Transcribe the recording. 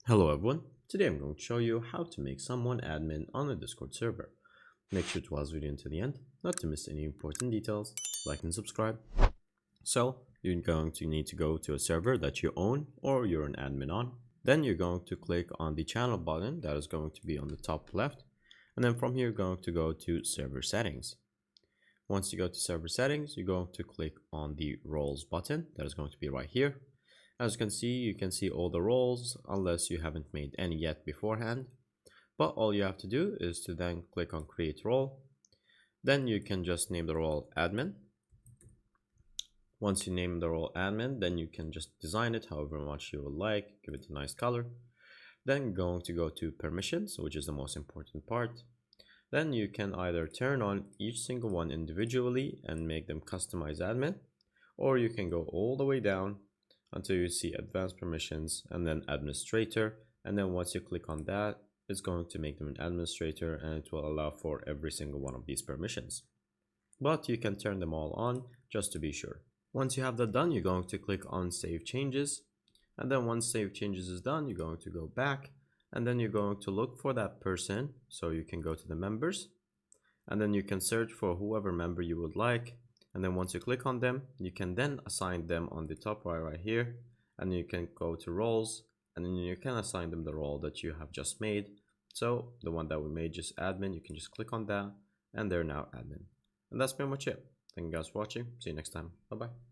Hello everyone, today I'm going to show you how to make someone admin on a Discord server. Make sure to watch the video until the end, not to miss any important details, like and subscribe. So, you're going to need to go to a server that you own or you're an admin on. Then you're going to click on the channel button that is going to be on the top left. And then from here, you're going to go to server settings. Once you go to server settings, you're going to click on the roles button that is going to be right here. As you can see all the roles unless you haven't made any yet beforehand. But all you have to do is to then click on create role. Then you can just name the role admin. Once you name the role admin, then you can just design it however much you would like, give it a nice color. Then going to go to permissions, which is the most important part. Then you can either turn on each single one individually and make them customize admin, or you can go all the way down until you see advanced permissions and then administrator, and then once you click on that, it's going to make them an administrator and it will allow for every single one of these permissions. But you can turn them all on just to be sure. Once you have that done, you're going to click on save changes, and then once save changes is done, you're going to go back and then you're going to look for that person. So you can go to the members and then you can search for whoever member you would like. And then once you click on them, you can then assign them on the top right here, and you can go to roles and then you can assign them the role that you have just made. So the one that we made, just admin, you can just click on that and they're now admin. And that's pretty much it. Thank you guys for watching. See you next time. Bye bye.